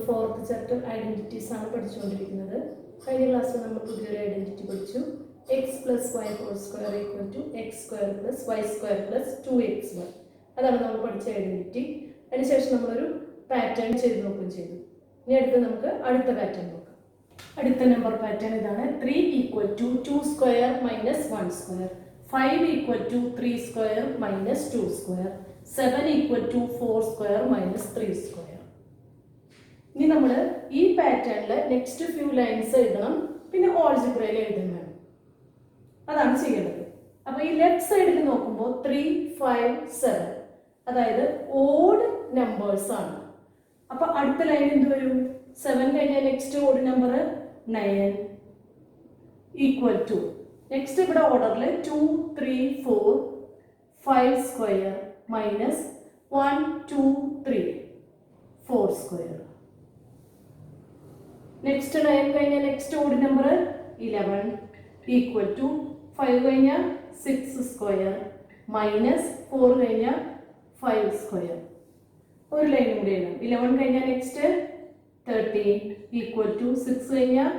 Fourth chapter identities ആണ് പഠിച്ചുകൊണ്ടിരിക്കുന്നത്. കഴിഞ്ഞ ക്ലാസ്സിൽ നമ്മൾ പുതിയൊരു ഐഡന്റിറ്റി പഠിച്ചു. X plus y whole square equal to x square plus y square plus 2xy. അതാണ് നമ്മൾ പഠിച്ച ഐഡന്റിറ്റി. അതിനുശേഷം നമ്മളൊരു പാറ്റേൺ ചെയ്ത് നോക്കുകയും ചെയ്തു. ഇനി അടുത്ത് നമുക്ക് അടുത്ത പാറ്റേൺ നോക്കാം. അടുത്ത നമ്പർ പാറ്റേൺ ഇതാണ്. 3 equal to 2 square minus 1 square, 5 equal to 3 square minus 2 square, 7 equal to 4 square minus 3 square. ഇനി നമ്മൾ ഈ പാറ്റേണിൽ നെക്സ്റ്റ് ഫ്യൂ ലൈൻസ് എഴുതണം, പിന്നെ ഓൾജിബ്രയിൽ എഴുതാൻ വേണം. അതാണ് ചെയ്യേണ്ടത്. അപ്പൊ ഈ ലെഫ്റ്റ് സൈഡിൽ നോക്കുമ്പോൾ 3, 5, 7 അതായത് ഓഡ് നമ്പേഴ്സ് ആണ്. അപ്പൊ അടുത്ത ലൈൻ എന്ത് വരും? 7 കഴിഞ്ഞാൽ next odd number 9 equal to next ഇവിടെ ഓർഡറിൽ 2, 3, 4, 5 സ്ക്വയർ മൈനസ് 1, 2, 3, 4 സ്ക്വയർ. നെക്സ്റ്റ് 9 കഴിഞ്ഞാൽ next odd number 11 equal to 5 കഴിഞ്ഞാൽ 6 സ്ക്വയർ മൈനസ് 4 കഴിഞ്ഞാൽ 5 സ്ക്വയർ. ഒരു ലൈൻ കൂടി എഴുതാം. 11 കഴിഞ്ഞാൽ നെക്സ്റ്റ് 13 ഈക്വൽ ടു 6 കഴിഞ്ഞാൽ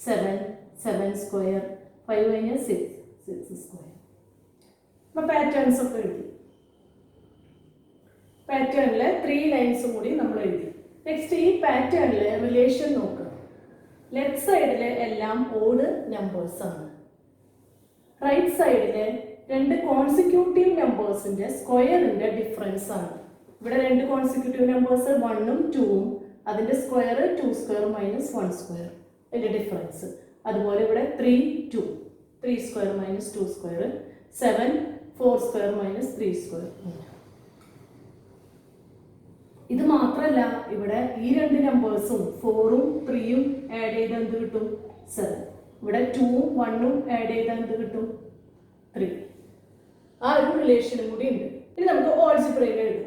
7 സ്ക്വയർ, 5 കഴിഞ്ഞാൽ 6 സ്ക്വയർ. അപ്പൊ പാറ്റേൺസ് ഒക്കെ എഴുതി. പാറ്റേണില് 3 ലൈൻസും കൂടി നമ്മൾ എഴുതി. നെക്സ്റ്റ് ഈ പാറ്റേണില് റിലേഷൻ നോക്കുക. ലെഫ്റ്റ് സൈഡില് എല്ലാം ഓഡ് നമ്പേഴ്സ് ആണ്. റൈറ്റ് സൈഡില് രണ്ട് കോൺസിക്യൂട്ടീവ് നമ്പേഴ്സിന്റെ സ്ക്വയറിന്റെ ഡിഫറൻസ് ആണ്. ഇവിടെ രണ്ട് കോൺസിക്യൂട്ടീവ് നമ്പേഴ്സ് 1ഉം 2ഉം, അതിന്റെ സ്ക്വയർ 2 സ്ക്വയർ മൈനസ് 1 സ്ക്വയർ, അതിന്റെ ഡിഫറൻസ്. അതുപോലെ ഇവിടെ 3, 2, 3 square minus 2 square, 7, 4 square minus 3 square. ഇത് മാത്രമല്ല, ഇവിടെ ഈ രണ്ട് നമ്പേഴ്സും 4ഉം 3ഉം ആഡ് ചെയ്താൽ എന്ത് കിട്ടും? 7. ഇവിടെ 2ഉം 1ഉം ആഡ് ചെയ്താൽ എന്ത് കിട്ടും? 3. ആ ഒരു റിലേഷനും കൂടി ഉണ്ട്. ഇനി നമുക്ക് ഓൾജിബ്രയിൽ എഴുതാം.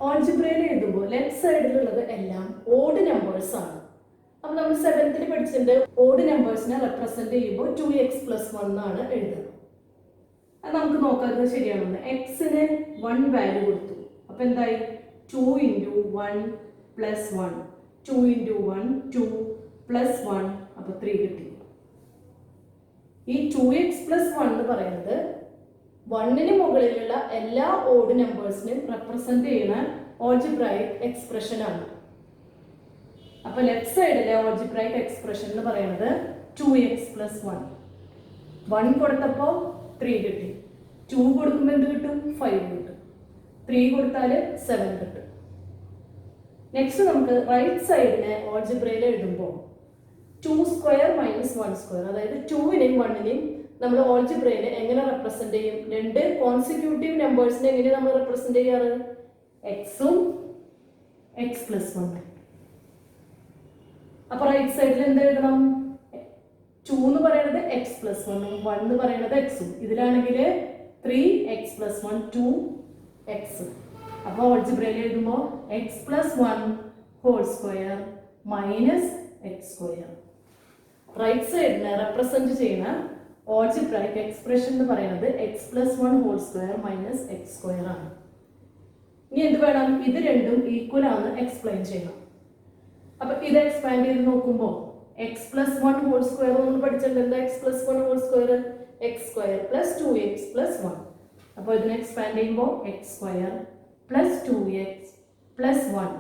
ഓൾജിബ്രയിൽ എഴുതുമ്പോൾ ലെഫ്റ്റ് സൈഡിലുള്ളത് എല്ലാം ഓഡ് നമ്പേഴ്സ് ആണ്. അപ്പൊ നമ്മൾ 7th പഠിച്ചിട്ടുണ്ട്, ഓഡ് നമ്പേഴ്സിനെ റെപ്രസെന്റ് ചെയ്യുമ്പോൾ 2x + 1 ആണ് എഴുതുന്നത്. അത് നമുക്ക് നോക്കാത്തത് ശരിയാണെന്ന്. എക്സിന് 1 വാല്യൂ കൊടുത്തു. അപ്പൊ എന്തായി? 2 × 1 + 1, 2 × 1 2 + 1, അപ്പൊ 3 കിട്ടി. ഈ 2x + 1 എന്ന് പറയുന്നത് 1ന് മുകളിലുള്ള എല്ലാ ഓഡ് നമ്പേഴ്സിനും റെപ്രസെന്റ് ചെയ്യുന്ന ഓൾജിബ്രൈക് എക്സ്പ്രഷൻ ആണ്. അപ്പൊ ലെഫ്റ്റ് സൈഡിലെ ഓൾജിബ്രൈക് എക്സ്പ്രഷൻ എന്ന് പറയുന്നത് 2x + 1. 1 കൊടുത്തപ്പോ 3 കിട്ടി, 2 കൊടുക്കുമ്പോൾ എന്ത് കിട്ടും? 5 കിട്ടും, 3 കൊടുത്താൽ 7 കിട്ടും. നെക്സ്റ്റ് നമുക്ക് റൈറ്റ് സൈഡിനെ ഓൾജിബ്രയിൽ എഴുതുമ്പോൾ 2 സ്ക്വയർ മൈനസ് 1 സ്ക്വയർ, അതായത് 2നെയും 1നെയും നമ്മൾ ഓൾജിബ്രയിൽ എങ്ങനെ റെപ്രസെന്റ് ചെയ്യും? രണ്ട് കോൺസിക്യൂട്ടീവ് നമ്പേഴ്സിനെ എങ്ങനെ നമ്മൾ റെപ്രസെന്റ് ചെയ്യാറ്? എക്സും x + 1. അപ്പൊ റൈറ്റ് സൈഡിൽ എന്ത് എഴുതണം? 2 എന്ന് പറയുന്നത് x + 1ഉം 1 എന്ന് പറയുന്നത് x ഉം. ഇതിലാണെങ്കിൽ 3x + 1 2x. അപ്പൊ ഓൾജിബ്രയിൽ എഴുതുമ്പോൾ x + 1 whole square minus x square. Right സൈഡിനെ റെപ്രസെന്റ് ചെയ്യുന്ന ഓൾജിബ്രൈക് എക്സ്പ്രഷൻ എന്ന് പറയുന്നത് x + 1 whole square minus x square ആണ്. ഇനി എന്ത് വേണം? ഇത് രണ്ടും ഈക്വൽ ആണ് എക്സ്പ്ലെയിൻ ചെയ്യണം. അപ്പൊ ഇത് എക്സ്പാൻഡ് ചെയ്ത് നോക്കുമ്പോൾ x + 1 ഹോൾ സ്ക്വയർ ഒന്ന് പഠിച്ചിട്ടുണ്ട്. എന്താ x + 1 whole square? x square + 2x + 1. അപ്പൊ ഇതിനെ എക്സ്പാൻഡ് ചെയ്യുമ്പോൾ x square + 2x + 1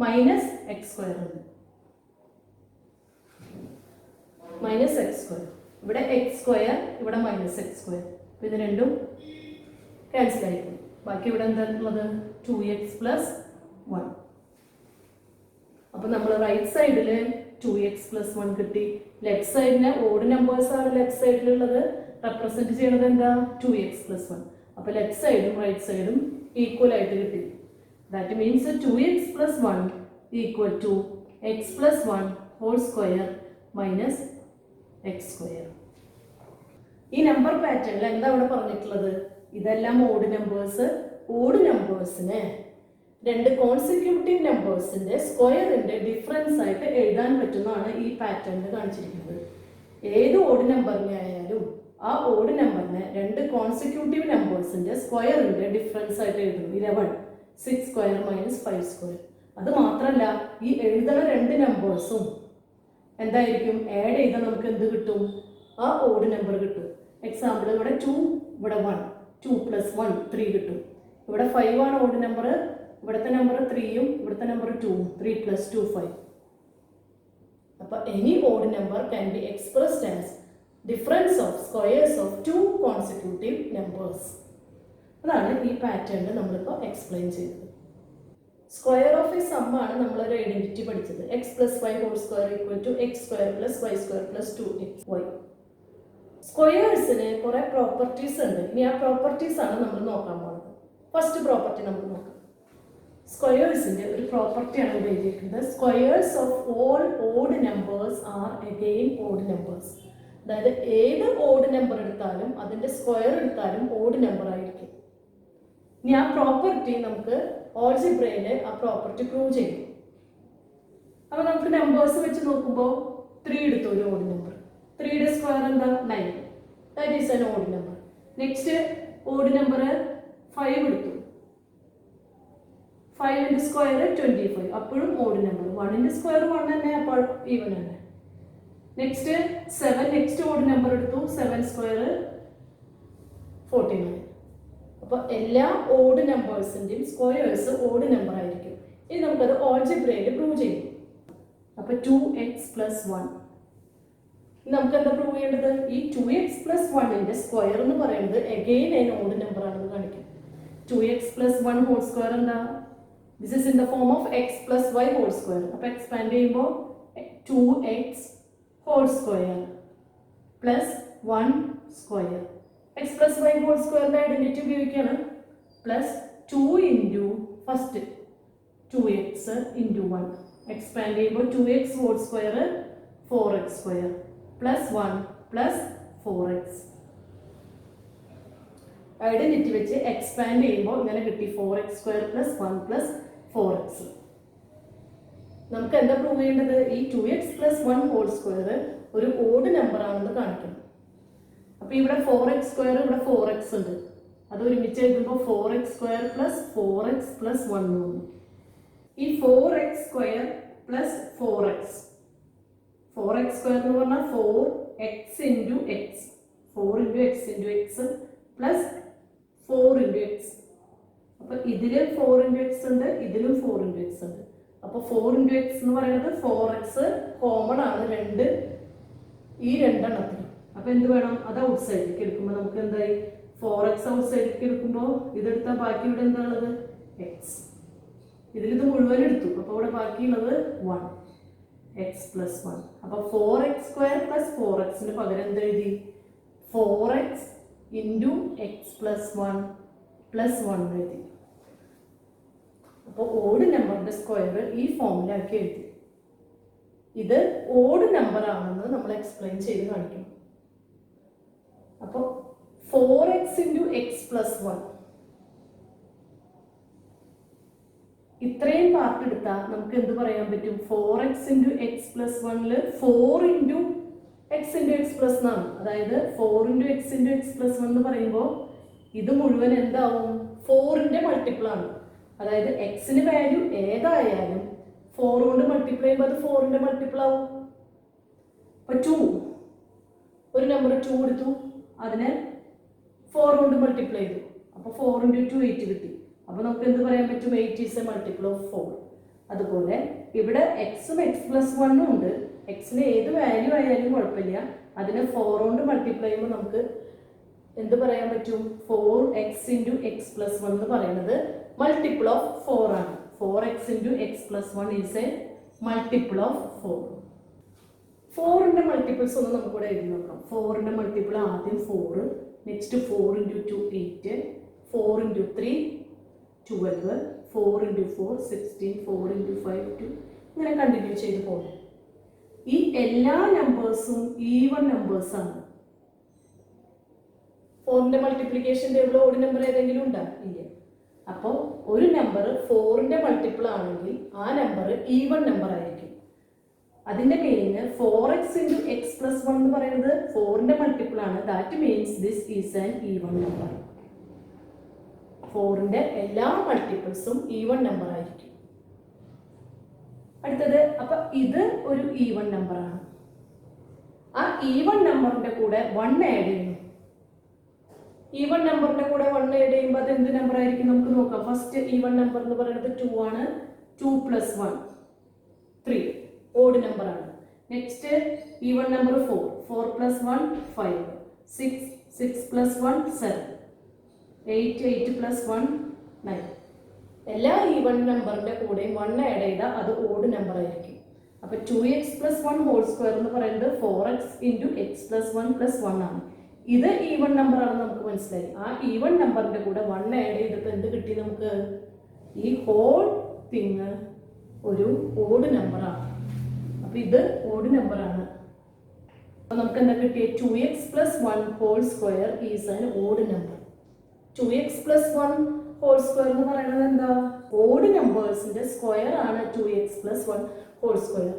minus x square ഉണ്ട്, മൈനസ് x സ്ക്വയർ. ഇവിടെ x സ്ക്വയർ, ഇവിടെ മൈനസ് x സ്ക്വയർ. അപ്പൊ ഇത് രണ്ടും ക്യാൻസൽ ആയിരിക്കും. ബാക്കി ഇവിടെ എന്താ ഉള്ളത്? 2x + 1. അപ്പൊ നമ്മൾ റൈറ്റ് സൈഡില് 2x + 1 കിട്ടി. ലെഫ്റ്റ് സൈഡിന് ഓഡ് നമ്പേഴ്സ് ആണ് ലെഫ്റ്റ് സൈഡിലുള്ളത്. റെപ്രസെന്റ് ചെയ്യണത് എന്താ? 2x + 1. അപ്പൊ ലെഫ്റ്റ് സൈഡും റൈറ്റ് സൈഡും ഈക്വൽ ആയിട്ട് കിട്ടി. That means 2x + 1 equal to x + 1 whole square minus x square. ഈ നമ്പർ പാറ്റേണിൽ എന്താ ഇവിടെ പറഞ്ഞിട്ടുള്ളത്? ഇതെല്ലാം ഓഡ് നമ്പേഴ്സ്. ഓഡ് നമ്പേഴ്സിനെ രണ്ട് കോൺസിക്യൂട്ടീവ് നമ്പേഴ്സിന്റെ സ്ക്വയറിന്റെ ഡിഫറൻസ് ആയിട്ട് എഴുതാൻ പറ്റുന്നതാണ് ഈ പാറ്റേണിൽ കാണിച്ചിരിക്കുന്നത്. ഏത് ഓഡ് നമ്പറിനെ ആയാലും ആ ഓഡ് നമ്പറിനെ രണ്ട് കോൺസിക്യൂട്ടീവ് നമ്പേഴ്സിന്റെ സ്ക്വയറിന്റെ ഡിഫറൻസ് ആയിട്ട് എഴുതുന്നു. 11 6 സ്ക്വയർ മൈനസ് 5 സ്ക്വയർ. അത് മാത്രമല്ല ഈ എഴുതുന്ന രണ്ട് നമ്പേഴ്സും എന്തായിരിക്കും ആഡ് ചെയ്താൽ നമുക്ക് എന്ത് കിട്ടും? ആ ഓഡ് നമ്പർ കിട്ടും. എക്സാമ്പിൾ ഇവിടെ 2, ഇവിടെ 1, 2 + 1 3 കിട്ടും. ഇവിടെ 5 ആണ് ഓഡ് നമ്പർ, ഇവിടുത്തെ നമ്പർ 3ഉം ഇവിടുത്തെ നമ്പർ 2ഉം. 3 + 2 5. അപ്പോൾ any odd number can be expressed as difference of squares of 2 consecutive numbers. അതാണ് ഈ പാറ്റേണിൽ നമ്മളിപ്പോൾ എക്സ്പ്ലെയിൻ ചെയ്തത്. സ്ക്വയർ ഓഫ് എ സം ആണ് നമ്മളൊരു ഐഡന്റിറ്റി പഠിച്ചത്. x + y² = x² + y² + 2xy. സ്ക്വയേഴ്സിന് കുറെ പ്രോപ്പർട്ടീസ് ഉണ്ട്. ഇനി ആ പ്രോപ്പർട്ടീസ് ആണ് നമ്മൾ നോക്കാൻ പോകുന്നത്. ഫസ്റ്റ് പ്രോപ്പർട്ടി നമുക്ക് നോക്കാം. സ്ക്വയേഴ്സിന്റെ ഒരു പ്രോപ്പർട്ടിയാണ് ഇവിടെ എഴുതിയിരിക്കുന്നത്. Squares of all odd numbers are again odd numbers. അതായത് ഏത് ഓഡ് നമ്പർ എടുത്താലും അതിന്റെ സ്ക്വയർ എടുത്താലും ഓഡ് നമ്പർ ആയിരിക്കും. ഇനി ആ പ്രോപ്പർട്ടി നമുക്ക് ഓൾജിബ്രയിൽ ആ പ്രോപ്പർട്ടി പ്രൂവ് ചെയ്യും. അപ്പൊ നമുക്ക് നമ്പേഴ്സ് വെച്ച് നോക്കുമ്പോൾ 3 എടുത്തു, ഒരു ഓഡ് നമ്പർ. 3യുടെ സ്ക്വയർ എന്താ? 9. That is an odd number. Next odd number 5 എടുത്തു. 5ന്റെ സ്ക്വയർ 25, അപ്പോഴും ഓഡ് നമ്പർ. 1ന്റെ സ്ക്വയർ 1 തന്നെ, അപ്പോൾ ഈവൻ തന്നെ. നെക്സ്റ്റ് 7, നെക്സ്റ്റ് ഓഡ് നമ്പർ എടുത്തു. 7 സ്ക്വയർ 49. അപ്പോൾ എല്ലാ ഓഡ് നമ്പേഴ്സിന്റെയും സ്ക്വയേഴ്സ് ഓഡ് നമ്പർ ആയിരിക്കും. ഇനി നമുക്കത് ഓൾജിബ്രയിൽ പ്രൂവ് ചെയ്യും. അപ്പൊ 2x + 1. നമുക്ക് എന്താ പ്രൂവ് ചെയ്യേണ്ടത്? ഈ 2x + 1ന്റെ സ്ക്വയർ എന്ന് പറയുന്നത് അഗെയിൻ an ഓഡ് നമ്പർ ആണെന്ന് കാണിക്കും. 2x + 1 ഹോൾ സ്ക്വയർ എന്താ? This is in the form of x + y whole square. അപ്പൊ എക്സ്പാൻഡ് ചെയ്യുമ്പോൾ 2x whole square + 1 square. x + y ഹോൾ സ്ക്വയറിന്റെ ഐഡന്റിറ്റി ഉപയോഗിക്കുകയാണ്. +2 into first 2x into 1. Expand ചെയ്യുമ്പോൾ 2x whole square 4x² +1 +4x. Identity വെച്ച് expand ചെയ്യുമ്പോൾ ഇങ്ങനെ കിട്ടി 4x² +1 +4x. നമുക്ക് എന്താ പ്രൂവ് ചെയ്യേണ്ടത്? ഈ 2x + 1 ഹോൾ സ്ക്വയർ ഒരു ഓഡ് നമ്പർ ആണെന്ന് കാണിക്കണം. അപ്പൊ ഇവിടെ 4x², ഇവിടെ 4x ഉണ്ട്. അത് ഒരുമിച്ച് എഴുതുമ്പോൾ 4x² + 4x + 1 വന്നു. ഈ 4x² + 4x, 4x² എന്ന് പറഞ്ഞാൽ 4x × x, 4 × x × x + 4 × x. അപ്പൊ ഇതില് 4 × x ഉണ്ട്, ഇതിലും 4 × x ഉണ്ട്. അപ്പൊ 4 × x എന്ന് പറയുന്നത് 4x കോമൺ ആണ് ഈ രണ്ടെണ്ണത്തിന്. അപ്പൊ എന്ത് വേണം? അത് ഔട്ട് സൈഡിലേക്ക് എടുക്കുമ്പോൾ നമുക്ക് എന്തായി? 4x ഔട്ട് സൈഡിലേക്ക് എടുക്കുമ്പോൾ ഇതെടുത്താൽ ബാക്കി ഇവിടെ എന്താണുള്ളത്? x. ഇതിലിത് മുഴുവൻ എടുത്തു, അപ്പൊ ഇവിടെ ബാക്കിയുള്ളത് 1, x + 1. അപ്പൊ 4x² + 4x പകരം എന്ത് എഴുതി? 4x × x + 1 + 1 എഴുതി. അപ്പോൾ ഓഡ് നമ്പറിന്റെ സ്ക്വയർ ഈ ഫോമിലാക്കി എഴുതി. ഇത് ഓഡ് നമ്പർ ആണെന്ന് നമ്മൾ എക്സ്പ്ലെയിൻ ചെയ്ത് കാണിക്കണം. അപ്പോൾ 4x × x + 1 ഇത്രയും പാർട്ട് എടുത്താൽ നമുക്ക് എന്ത് പറയാൻ പറ്റും? 4x × x + 1 4 × x × x + എന്നാണ്. അതായത് 4 × x × x + 1 എന്ന് പറയുമ്പോൾ ഇത് മുഴുവൻ എന്താവും? 4ന്റെ മൾട്ടിപ്പിൾ ആണ്. അതായത് എക്സിന് വാല്യൂ ഏതായാലും 4 കൊണ്ട് മൾട്ടിപ്ലൈ ചെയ്യുമ്പോൾ അത് 4ന്റെ മൾട്ടിപ്പിൾ ആവും. അപ്പൊ 2, ഒരു നമ്പർ 2 എടുത്തു, അതിനെ 4 കൊണ്ട് മൾട്ടിപ്ലൈ ചെയ്തു. അപ്പൊ 4 × 2 8 കിട്ടി. അപ്പൊ നമുക്ക് എന്ത് പറയാൻ പറ്റും? 8 ഈസ് എ മൾട്ടിപ്പിൾ ഓഫ് 4. അതുപോലെ ഇവിടെ എക്സും x + 1 ഉണ്ട്. എക്സിന് ഏത് വാല്യൂ ആയാലും കുഴപ്പമില്ല, അതിനെ 4 കൊണ്ട് മൾട്ടിപ്ലൈ ചെയ്യുമ്പോൾ നമുക്ക് എന്ത് പറയാൻ പറ്റും? 4x × x + 1 എന്ന് പറയുന്നത് മൾട്ടിപ്പിൾ ഓഫ് 4 ആണ്. 4x × x + 1 is a multiple of 4. 4ന്റെ മൾട്ടിപ്പിൾസ് ഒന്ന് നമുക്കിവിടെ എഴുതി നോക്കാം. 4ന്റെ മൾട്ടിപ്പിൾ ആദ്യം 4, നെക്സ്റ്റ് 4 × 2 8, 4 × 3 12, 4 × 4 16, 4 × 5 2, ഇങ്ങനെ കണ്ടിന്യൂ ചെയ്ത് പോകും. ഈ എല്ലാ നമ്പേഴ്സും ഈവൺ നമ്പേഴ്സ് ആണ്. 4ന്റെ മൾട്ടിപ്ലിക്കേഷൻ ടേബിൾ ഓഡ് നമ്പർ ഏതെങ്കിലും ഉണ്ടോ? ഇല്ല. അപ്പോൾ ഒരു നമ്പർ 4ന്റെ മൾട്ടിപ്പിൾ ആണെങ്കിൽ ആ നമ്പർ ഈവൺ നമ്പർ ആയിരിക്കും. അതിന്റെ മീനിങ് 4x × x + 1 എന്ന് പറയുന്നത് 4ന്റെ മൾട്ടിപ്പിൾ ആണ്. That means this is an even number. 4ന്റെ എല്ലാ മൾട്ടിപ്പിൾസും ഈവൺ നമ്പർ ആയിരിക്കും. അടുത്തത് അപ്പൊ ഇത് ഒരു ഈവൺ നമ്പറാണ്. ആ ഈവൺ നമ്പറിന്റെ കൂടെ 1 ആഡ് ചെയ്യുന്നു. ഈവൺ നമ്പറിന്റെ കൂടെ 1 ആഡ് ചെയ്യുമ്പോൾ അത് എന്ത് നമ്പർ ആയിരിക്കും നമുക്ക് നോക്കാം. ഫസ്റ്റ് ഈവൺ നമ്പർ എന്ന് പറയുന്നത് 2 ആണ്. 2 + 1 3 ഓഡ് നമ്പർ ആണ്. Next even number 4 4 + 1 5 6 6 + 1 7 8 8 + 1 9. എല്ലാ ഈവൺ നമ്പറിന്റെ കൂടെയും 1 ആഡ് ചെയ്താൽ അത് ഓഡ് നമ്പർ ആയിരിക്കും. അപ്പൊ 2x + 1 ഹോൾ സ്ക്വയർ എന്ന് പറയുന്നത് 4x × x + 1 + 1 ആണ്. ഇത് ഈവൺ നമ്പർ ആണെന്ന് നമുക്ക് മനസ്സിലായി. ആ ഈവൺ നമ്പറിന്റെ കൂടെ 1 ആഡ് ചെയ്തപ്പോൾ എന്ത് കിട്ടി നമുക്ക്? ഈ ഹോൾ തിങ് ഒരു ഓഡ് നമ്പറാണ്. അപ്പൊ ഇത് ഓഡ് നമ്പറാണ്. അപ്പൊ നമുക്ക് എന്താ കിട്ടിയത്? 2x + 1 whole square is an odd number. 2x + 1 whole square എന്ന് പറയുന്നത് എന്താ? ഓഡ് നമ്പേഴ്സിന്റെ സ്ക്വയർ ആണ് 2x + 1 ഹോൾ സ്ക്വയർ.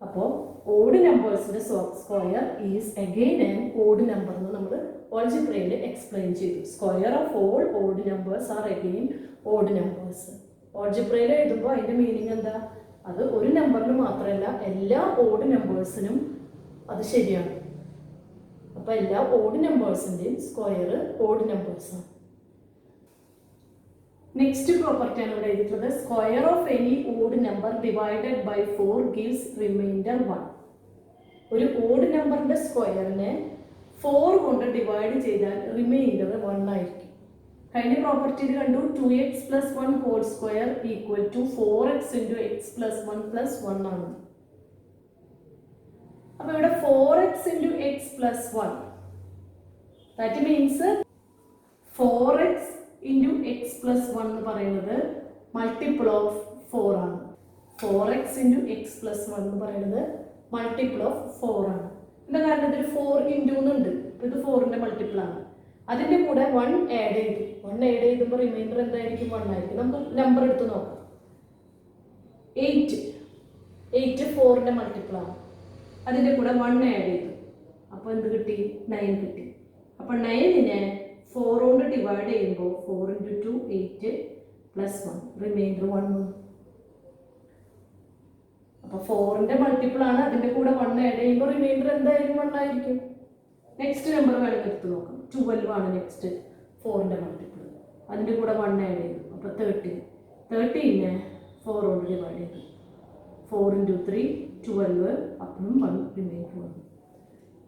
അപ്പോൾ ഓഡ് നമ്പേഴ്സിന്റെ square is again an odd number എന്ന് നമ്മൾ ഓൾജിബ്രയിൽ എക്സ്പ്ലെയിൻ ചെയ്തു. Square of all odd numbers are again odd numbers. ഓൾജിബ്രയിൽ എഴുതുമ്പോൾ അതിന്റെ മീനിങ് എന്താ? അത് ഒരു നമ്പറിന് മാത്രമല്ല, എല്ലാ ഓഡ് നമ്പേഴ്സിനും അത് ശരിയാണ്. അപ്പൊ എല്ലാ ഓഡ് നമ്പേഴ്സിന്റെയും സ്ക്വയർ ഓഡ് നമ്പേഴ്സാണ്. നെക്സ്റ്റ് പ്രോപ്പർട്ടി ആണ് ഇവിടെ എഴുതിയിട്ടുള്ളത്. Square of any odd number divided by 4 gives remainder 1. ഒരു ഓഡ് നമ്പറിന്റെ സ്ക്വയറിനെ 4 കൊണ്ട് ഡിവൈഡ് ചെയ്താൽ റിമൈൻഡർ 1 ആയിരിക്കും. കഴിഞ്ഞ പ്രോപ്പർട്ടിയിൽ കണ്ടു 2x + 1 whole square equal to 4x × x + 1 + 1 ആണ്. അപ്പൊ ഇവിടെ 4x × x + 1 that means 4x × x + 1 എന്ന് പറയുന്നത് മൾട്ടിപ്പിൾ ഓഫ് 4 ആണ്. 4x × x + 1 എന്ന് പറയുന്നത് മൾട്ടിപ്പിൾ ഓഫ് 4 ആണ്. എന്താ കാരണം? ഇതിൽ 4 × എന്നുണ്ട്. ഇത് 4ന്റെ മൾട്ടിപ്പിൾ ആണ്. അതിന്റെ കൂടെ 1 ആഡ് ചെയ്തു. 1 ആഡ് ചെയ്തുമ്പോൾ റിമൈൻഡർ എന്തായിരിക്കും? 1 ആയിരിക്കും. നമുക്ക് നമ്പർ എടുത്ത് നോക്കാം. 8 4ന്റെ മൾട്ടിപ്പിൾ ആണ്. അതിന്റെ കൂടെ 1 ആഡ് ചെയ്തു. അപ്പോൾ എന്ത് കിട്ടി? 9 കിട്ടി. അപ്പൊ 9നെ 4 കൊണ്ട് ഡിവൈഡ് ചെയ്യുമ്പോൾ 4 × 2 8 + 1 റിമൈൻഡർ 1. അപ്പൊ 4ന്റെ മൾട്ടിപ്പിൾ ആണ്. അതിന്റെ കൂടെ 1 ആഡ് ചെയ്യുമ്പോൾ റിമൈൻഡർ എന്തായാലും 1 ആയിരിക്കും. നെക്സ്റ്റ് നമ്പർ വേണമെങ്കിൽ എടുത്ത് നോക്കാം. 12 ആണ് നെക്സ്റ്റ് 4ന്റെ മൾട്ടിപ്പിൾ. അതിന്റെ കൂടെ 1 ആഡ് ചെയ്തു. അപ്പൊ 13. 13നെ 4 കൊണ്ട് ഡിവൈഡ് ചെയ്തു. 4 × 3 12 അപ്പോഴും 1 റിമൈൻഡർ 1.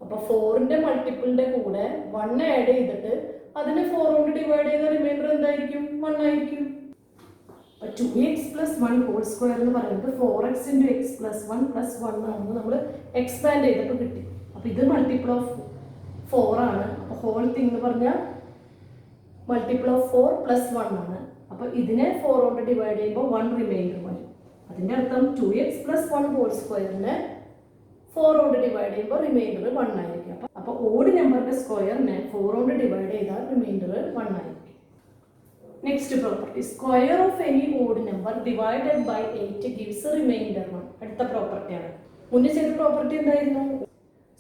അപ്പൊ 4ന്റെ മൾട്ടിപ്പിളിന്റെ കൂടെ 1 ആഡ് ചെയ്തിട്ട് അതിനെ 4 കൊണ്ട് ഡിവൈഡ് ചെയ്ത റിമൈൻഡർ എന്തായിരിക്കും? 1 ആയിരിക്കും. 2x + 1 ഹോൾ സ്ക്വയർ എന്ന് പറയുന്നത് 4x × x + 1 + 1 ആണെന്ന് നമ്മൾ എക്സ്പാൻഡ് ചെയ്തപ്പോൾ കിട്ടി. അപ്പൊ ഇത് മൾട്ടിപ്പിൾ ഓഫ് 4 ആണ്. അപ്പൊ ഹോൾ തിങ് എന്ന് പറഞ്ഞാൽ മൾട്ടിപ്പിൾ ഓഫ് 4 + 1 ആണ്. അപ്പൊ ഇതിനെ 4 കൊണ്ട് ഡിവൈഡ് ചെയ്യുമ്പോൾ 1 റിമൈൻഡർ വരും. അതിന്റെ അർത്ഥം 2x + 1 ഹോൾ സ്ക്വയറിനെ 4 കൊണ്ട് ഡിവൈഡ് ചെയ്യുമ്പോൾ റിമൈൻഡർ 1 ആയിരിക്കും. അപ്പൊ ഓഡ് നമ്പറിന്റെ സ്ക്വയറിനെ 4 കൊണ്ട് ഡിവൈഡ് ചെയ്താൽ റിമൈൻഡർ 1 ആയിരിക്കും. Next property square of any odd number divided by 8 gives remainder 1. അടുത്ത പ്രോപ്പർട്ടിയാണ്. മുന്നേ ചെയ്ത പ്രോപ്പർട്ടി എന്തായിരുന്നു?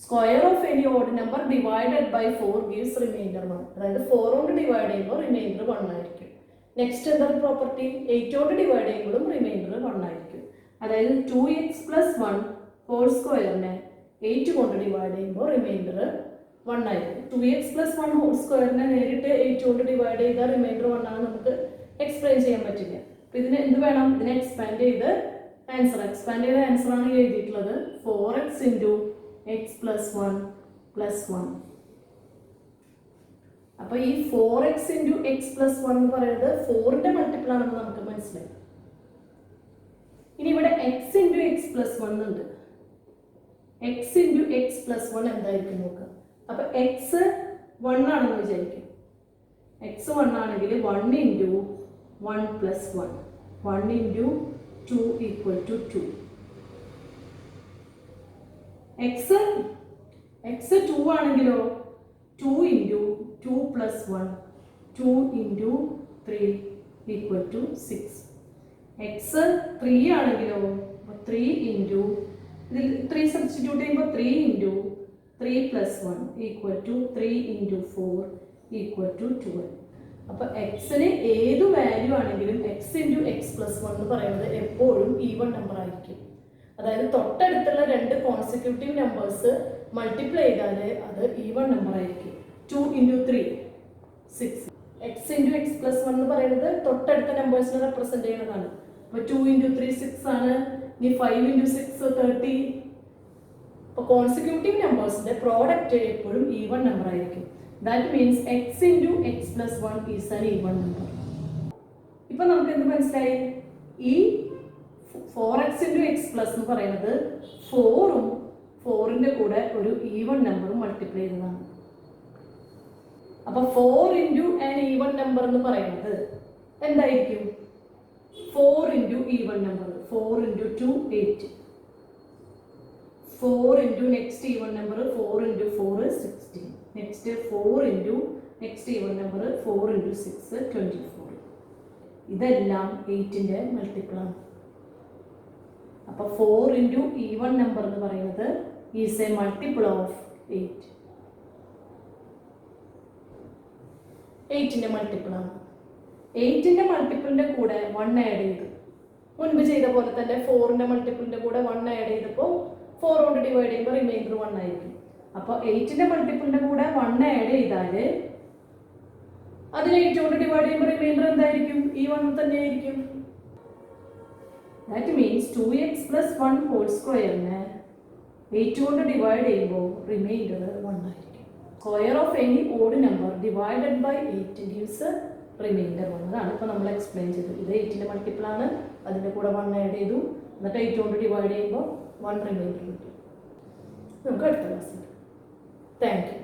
Square of any odd number divided by 4 gives remainder 1. അതായത് 4 കൊണ്ട് ഡിവൈഡ് ചെയ്യുമ്പോൾ റിമൈൻഡർ 1 ആയിരിക്കും. നെക്സ്റ്റ് എന്താ പ്രോപ്പർട്ടി? 8 കൊണ്ട് ഡിവൈഡ് ചെയ്യുമ്പോഴും റിമൈൻഡർ 1 ആയിരിക്കും. അതായത് 2x + 1 ഹോൾ സ്ക്വയറിനെ 8 കൊണ്ട് ഡിവൈഡ് ചെയ്യുമ്പോൾ റിമൈൻഡർ 1 ആയിരിക്കും. 2x + 1 ഹോൾ സ്ക്വയറിനെ നേരിട്ട് 8 കൊണ്ട് ഡിവൈഡ് ചെയ്താൽ റിമൈൻഡർ 1 ആണ്. നമുക്ക് എക്സ്പ്ലെയിൻ ചെയ്യാൻ പറ്റില്ല. അപ്പൊ ഇതിന് എന്ത് വേണം? ഇതിനെ എക്സ്പാൻഡ് ചെയ്ത് എക്സ്പാൻഡ് ചെയ്ത ആൻസർ ആണ് എഴുതിയിട്ടുള്ളത്. 4x × x + 1 + 1. അപ്പൊ ഈ 4x × x + 1 എന്ന് പറയുന്നത് 4ന്റെ മൾട്ടിപ്പിൾ ആണെന്ന് നമുക്ക് മനസ്സിലായി. ഇനി ഇവിടെ x × x + 1 ഉണ്ട്. x × x + 1 എന്തായിരിക്കും നോക്കാം. അപ്പൊ x 1 ആണെന്ന് വിചാരിക്കും. x 1 ആണെങ്കിൽ 1 × 1 + 1 1 × 2 = 2. x 2 ആണെങ്കിലോ 2 × 2 + 1 2 × 3 = 6. x 3 ആണെങ്കിലോ 3 × ഇതിൽ 3 സബ്സ്റ്റിറ്റ്യൂട്ട് ചെയ്യുമ്പോൾ 3 × 3 + 1 = 3 × 4 = 12. അപ്പൊ എക്സിന് ഏത് വാല്യൂ ആണെങ്കിലും X into X plus one എന്ന് പറയുന്നത് എപ്പോഴും ഈവൺ നമ്പർ ആയിരിക്കും. അതായത് തൊട്ടടുത്തുള്ള രണ്ട് കോൺസിക്യൂട്ടീവ് നമ്പേഴ്സ് മൾട്ടിപ്ലൈ ചെയ്താൽ അത് ഈവൺ നമ്പർ ആയിരിക്കും. 2 into 3 6. X into X plus one എന്ന് പറയുന്നത് തൊട്ടടുത്ത നമ്പേഴ്സിനെ റെപ്രസെന്റ് ചെയ്യുന്നതാണ്. അപ്പൊ 2 ഇൻറ്റു 3 6 ആണ്. ഇനി 5 ഇൻറ്റു 6 30. അപ്പൊ കോൺസിക്യൂട്ടീവ് നമ്പേഴ്സിന്റെ പ്രോഡക്റ്റ് എപ്പോഴും ഈവൺ നമ്പർ ആയിരിക്കും. That means X into X plus one is an even number. ഇപ്പൊ നമുക്ക് എന്ത് മനസ്സിലായി? ഈ 4x ഇൻറ്റു എക്സ് പ്ലസ് എന്ന് പറയുന്നത് 4ഉം 4ന്റെ കൂടെ ഒരു ഈവൺ നമ്പറും മൾട്ടിപ്ലൈ ചെയ്തതാണ്. അപ്പൊ 4 ഇൻറ്റു ആൻ ഈവൺ നമ്പർ എന്ന് പറയുന്നത് എന്തായിരിക്കും? 4 into even number 4 into 2 8. 4 into next even number 4 into 4 16. Next 4 into next even number 4 into 6 24. ഇതെല്ലാം 8ന്റെ മൾട്ടിപ്പിളാണ്. അപ്പൊ 4 ഇൻറ്റു ഈവൺ നമ്പർ എന്ന് പറയുന്നത് ഈസ് എ മൾട്ടിപ്പിൾ ഓഫ് 8. 8ന്റെ മൾട്ടിപ്പിളാണ്. 8ന്റെ മൾട്ടിപ്പിളിന്റെ കൂടെ 1 ആഡ് ചെയ്തു. മുൻപ് ചെയ്ത പോലെ തന്നെ 4ന്റെ മൾട്ടിപ്പിളിന്റെ കൂടെ 1 ആഡ് ചെയ്തപ്പോൾ 4 കൊണ്ട് ഡിവൈഡ് ചെയ്യുമ്പോൾ റിമൈൻഡർ 1 ആയിരിക്കും. അപ്പോൾ 8ന്റെ മൾട്ടിപ്പിളിന്റെ കൂടെ 1 ആഡ് ചെയ്താൽ അതിൽ 8 കൊണ്ട് ഡിവൈഡ് ചെയ്യുമ്പോൾ റിമൈൻഡർ എന്തായിരിക്കും? ഈ 1 തന്നെ ആയിരിക്കും. That means 2x plus 1 whole സ്ക്വയറിനെ 8 കൊണ്ട് ഡിവൈഡ് ചെയ്യുമ്പോൾ റിമൈൻഡർ 1 ആയിരിക്കും. Square of any odd number divided by 8 gives remainder 1. അതാണ് ഇപ്പോൾ നമ്മൾ എക്സ്പ്ലെയിൻ ചെയ്തത്. ഇത് 8ന്റെ മൾട്ടിപ്പിൾ ആണ്. അതിൻ്റെ കൂടെ 1 ആഡ് ചെയ്തു. എന്നിട്ട് 8 കൊണ്ട് ഡിവൈഡ് ചെയ്യുമ്പോൾ 1 റിമൈൻഡർ കിട്ടും. നമുക്ക് അടുത്ത ക്ലാസ്സിൽ. Thank you.